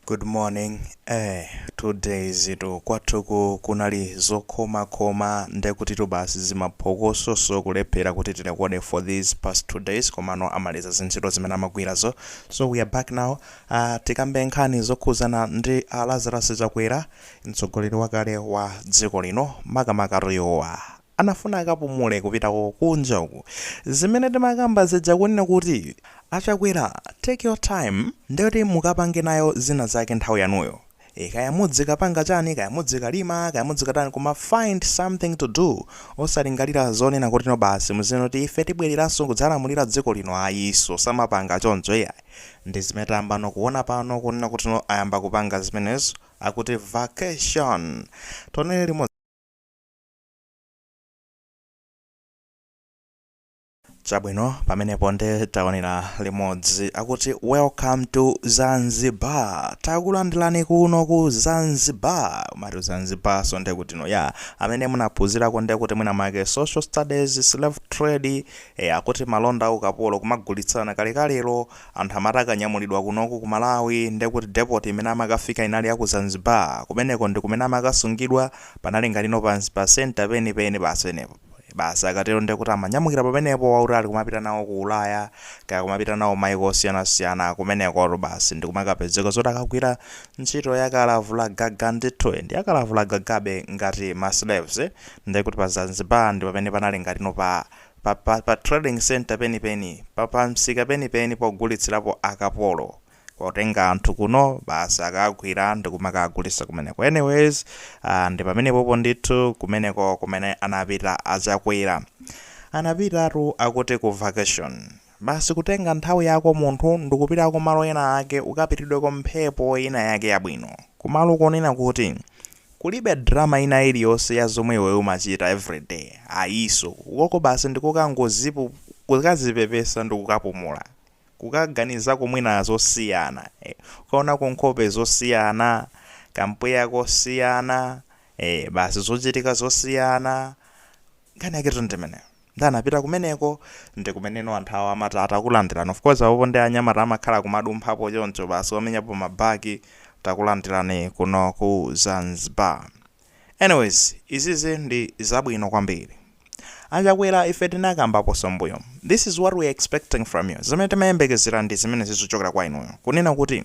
Good morning. Today zito kwathuku kunali zokhoma ndekuti basi zimaphokoso sokulephera kuti tinekone for these past 2 days komano amaliza zintchito zimene amagwirazo. So we are back now. Tikambe nkhani zokhuzana ndi Lazarus Chakwera, mtsogoleri wakale wa dziko lino makamaka Riowa. Anafuna akapumule kupitako kunja uku. Zimene timakamba zija kunena kuti Chakwera, take your time ndeti mukapange nayo zina zake nthawi yanuyo. Kaya mudzikapanga chani, kaya mudzikalima, kaya mudzikatani kuma find something to do. Osalingalira zonena kuti no basi muzinoti ife tibweriranso kudzalamulira dziko lino ayiso samapanga choncho iya. Ndi zimene tayamba kuona pano kunena kuti no ayamba kupanga zimenezo akuti vacation. Toneli Chabwino pamenepo nde taonera limodzi akuti welcome to Zanzibar. Takulandirani kuno ku Zanzibar. Mari Zanzibar so nde kuti no ya amene munaphunzira ko nde kuti mwina make social studies, slave trade, akuti malonda ukapolo kumagulitsana kalekalero anthu amatakanyamulidwa kunoko ku Malawi nde kuti depot imene amakafika inali ya ku Zanzibar. Kumeneko ndi kumene amakasungidwa panali ngalino pa center penipeni pasenepo. Basi akatero nde kuti amanyamukira pamenepo waurali kumapita nawo ku Ulaya kaya kumapita nawo maiko osiyanasiyana kumeneko basi ndi kumakapezeka zoti akagwira ntchito yakalavula gaga Ndithu ndi yakalavula gagabe ngati ma slaves ndi kuti pa Zanzibar ndi pamene panali ngatino pa trading center penipeni pa msika penipeni pogulitsirapo akapolo potenga anthu kuno basi akagwira ndi kumakagulitsa kumeneko. Anyways, ndi pamenepo Ndithu kumeneko kumene anapita Chakwera. Anapitatu akuti ku vacation. Basi kutenga nthawi yako munthu ndikupita ku malo ena ake ukapitidweko mphepo ina yake yabwino. Kumalo konena kuti kulibe drama ina iliyonse ya zomwe iwe umachita everyday. Ayiso koko basi ndikukangozipu kukazipepesa ndikukapumula. Kukaganiza kumwina zosiyana, ukaona kunkhope zosiyana, kampweya kosiyana, basi zochitika zosiyana, ngani aketo ndimene. Ndanapita kumeneko ndi kumeneno anthu awo amatata kulandirana. Of course awo ndi anyamata amakhala kumadumphapo choncho basi wamenyapo mabaki takulandirani kuno ku Zanzibar. Anyways, izizi ndi zabwino kwambiri. Chakwera ife tinakambapo sombuyo. This is what we are expecting from you. Zimene timayembekezera ndi zimene zizochokera kwa inuyo. Kunena kuti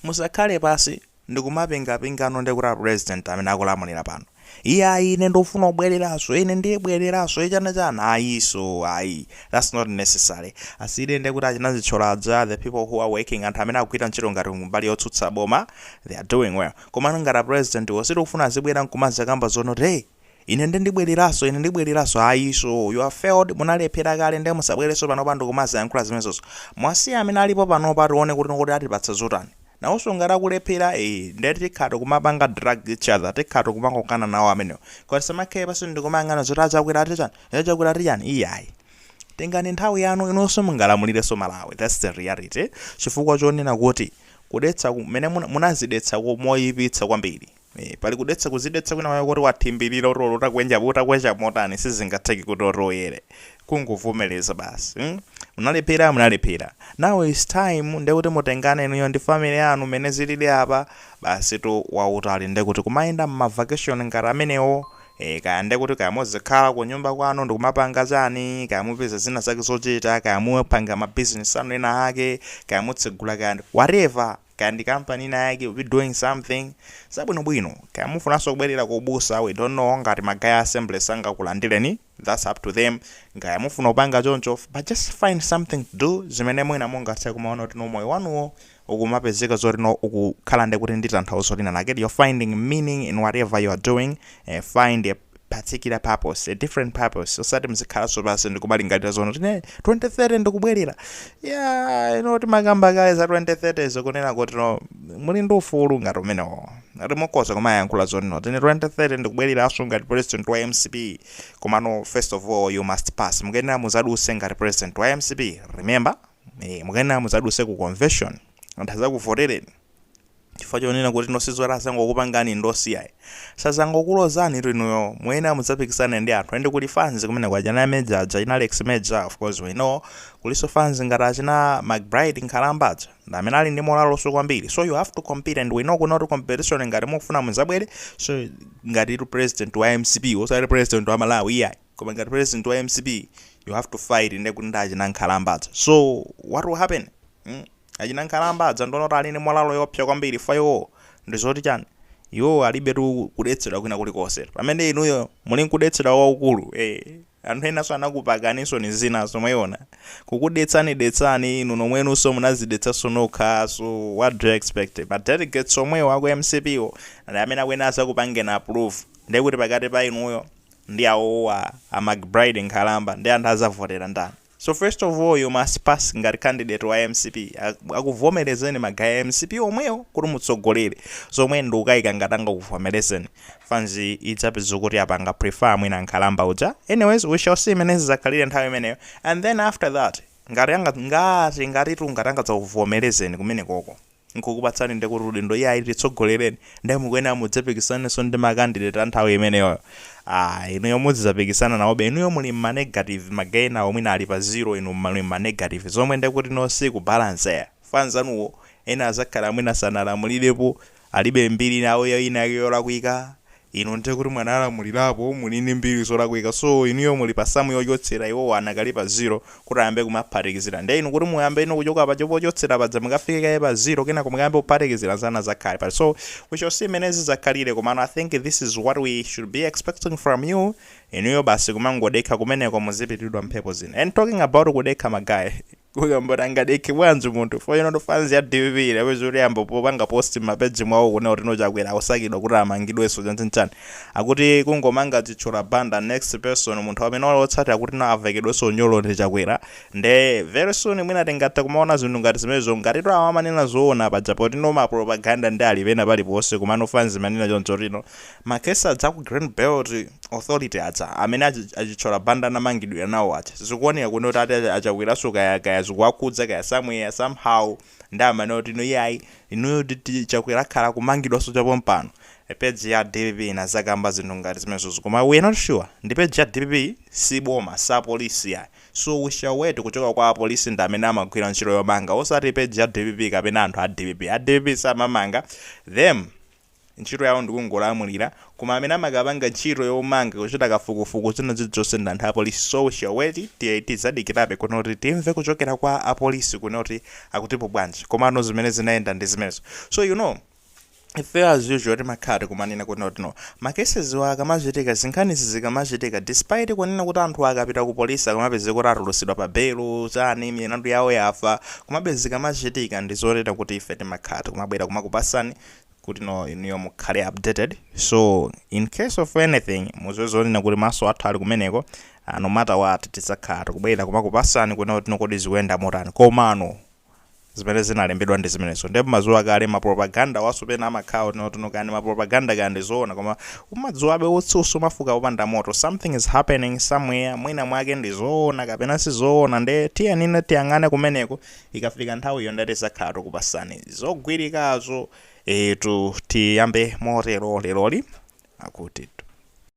musakhale pasi ndikumapingapingano ndi kuti president amene akulamulira pano. Iye ine ndofuna kubwereraso, ine ndibwereraso, chana ayiso ayi. That's not necessary. Aside ndi kuti achinazitcholaza the people who are working anthu amene akugwira ntchito ngati mbali yotsutsa boma, they are doing well. Koma ngati president wasiti kufuna azibwera nkumazakamba zonoti hey, ine ndibwereraso ayiso you are failed munalephera kale ndi musabwereso pano pando kumaza yankhula zimenezo. Mwasiya amene alipo pano patione kuti atipatsa zotani. Nawonso ngati akulephera ndeti tikhato kumapanga drag each other, tikhato kumakokana nawo amenewo. Kwa samakhe pasi ndikumangana zoti Chakwera tichani iyayi. Tengani nthawi yanu inonso mungalamulireso Malawi. That's the reality. Chifukwa chonena kuti kudetsa kumene munazidetsa moyipitsa kwambiri. Pali kudetsa kuzidetsa kwina wayo kuti wathimbirira rolo utakwenja motani sizingatheki kuti oroyere kungovomereza basi. Munalephera. Now it's time ndekuti mutengane inuyo ndi family yanu mene zilili apa basi to wautali ndekuti kumayenda ma vacation ngati amenewo. Kaya ndekuti kaya muzikhala ku nyumba kwanu ndikumapanga chani, kaya mupeza zina zake zochita, kaya mupanga ma business anu ena ake, kaya mutsegula kaya whatever. Kaya ndi company ina yake be doing something sabwinobwino. Kaya mufunanso kubwerera kubusa, we don't know ngati magaya assembly sangakulandireni, that's up to them. Kaya mufuna upanga choncho, but just find something to do zimene mwina mungathe kumaona kuti no moyo wanuwo ukumapezeka zoti no ukukhala ndekuti nditanthauzo lina lake. You're finding meaning in whatever you are doing. Find a particular purpose, a different purpose. Osati mzikhalanso basi ndikumalingalira zono tine 2030 ndikubwerera. Yeah, timagamba kale za 2030 zokunena kuti no muli ndi ufulu ngati umenewo. Rimokoza kumayankhula zonino tine 2030 ndikubwereraso ngati president wa MCP. Koma no, first of all you must pass. Mukenera muzaduse ngati president wa MCP. Remember, mukenera muzaduse ku convention. Anthu azakuvotereni. chifukwa chonena kuti nosizora sangokupangani ndosiyayi sazangokulozani inuyo mwena mudzapikisana ndi anthu ende kuti fans kumene kwachana Meja ina Alex Meja of course we know kuliso fans ngati achina McBride nkhalambaza ndamene ali ndi moraloso kwambiri so you have to compete and we know kuna kuti competition ngati mukufuna muzabwere so ngati president wa MCP osati president wa Malawi iyayi koma ngati president wa MCP you have to fight inde kuti ndi achina nkhalambaza so what will happen achina nkhalambaza ndono ali ndi moralo yopsa kwambiri fayo ndizoti chani iwo alibe tu kudetsedwa kwina kulikonse pamene inuyo muli nkudetsedwa waukulu anthu ena so anakupakaninso ni zina zomweona kukudetsani inu nomwenu so munazidetsa sonokha so what do you expect but delegates omwewo aku MCP wo ndi amene akwena asakupangena approve ndiye kuti pakati pa inuyo ndi awo a McBride nkhalamba ndi anthu azavotera ndani so first of all you must pass ngati candidate wa MCP akuvomerezeni magaya MCP omwewo kuti mutsogolere zomwe ndi ukayika ngatanga kuvomerezeni fanzi idzapeza kuti apanga prefer mwina nkhalamba uja anyways we shall see menezi zakhalire nthawi imeneyo and then after that ngati tungatanga kuvomerezeni kumene koko nkukupatsani ndi kuti udindo iye ayiti tsogolereni ndi mukwena mudzapikisaniso ndi makandidate anthawi imeneyo inuyo mudzapikisana nawo be inuyo muli negative magaina omwe ali pa 0 inu muli negative zomwe ndi kuti no si ku balance ya fans anuwo ena azakhala mwina sanalamulirepo alibe mbiri nawo ina yolakwika ino ndi kuti mwana alamulirapo muli ndi mbiri zolakwika so inuyo muli pa samu yochotsera iwo anakali pa 0 kuti ayambe kumaphatikizira ndi inu kuti muyambe ino kuchoka pa chopochotsera padza mukafika pa 0 kenako mukayambe kuphatikizira zana zakhale pa so we shall see menezi zakhalire komano I think this is what we should be expecting from you inuyo basi kumangodekha kumeneko muzipitidwa mphepo zina and talking about kudekha magayi kuyambotanga deki bwanji munthu for you know fans ya DVB lawezuri yambo popanga post mapeji mwawo kuna kuti nochakwera osakidwa kuti amangidweso chanchani akuti kungomanga chichola banda next person munthu amene otsatira akuti na avekedweso nyolo ndi chakwera nde very soon mwina tingata kumaona zinthu ngati zimenezo ngati to amanena zoona pa japo tino ma propaganda ndi ali pena pali ponse kumano fans manena choncho rino makesa dza ku Green Belt Authority atsa amene achichola banda namangidwa nawo acha zikuoneka kuti ati achakwera so kaya zikuwakhudza kaya somewhere somehow ndama noti no yayi ino chakwera khala kumangidwa so chapo mpano page ya DVB na zakamba zinthu ngati zimenezo koma we not sure ndi page ya DVB si boma sa police ya so we shall wait kuchoka kwa police ndamene amagwira ntchito yomanga osati page ya DVB kapena anthu a DVB samamanga them ntchito yawo ndikungolamulira koma amene amakapanga ntchito yomanga kuchita kafukufuku zina zonse ndi anthu a police so we shall wait tizadikirabe kunoti timve kuchokera kwa a police kunoti akutipo bwanji komano zimene zinaenda ndi zimenezo so you know if as usual makhati kumanena kunoti no makeses akamachitika zinkhanizi zikamachitika despite kunena kuti anthu akapita ku polisi akamapeze kuti atulusidwa pa belo chani milandu yawo yafa kumapeze zikamachitika ndi zoleta kuti ife timakhati kumabwera kumakupasani kuti no iniyo mukhale updated so in case of anything muzozonena kuti maso athu ali kumeneko no matter what tisakhala kubwera kumakupasani kuti nokodi zikuyenda motani komano zimene zinalembedwa ndi zimenezo ndipo mazuwa kale ma propaganda wasupena amakhawo tinokani ma propaganda kandi zoona koma umadzuwabe utsusu mafuka opanda moto something is happening somewhere mwina mwake ndi zoona kapena si zoona nde tiyanine tiyang'ane kumeneko ikafika nthawi iyo ndati sakhala kupasani zogwirikazo tiyambe motero leroli akuti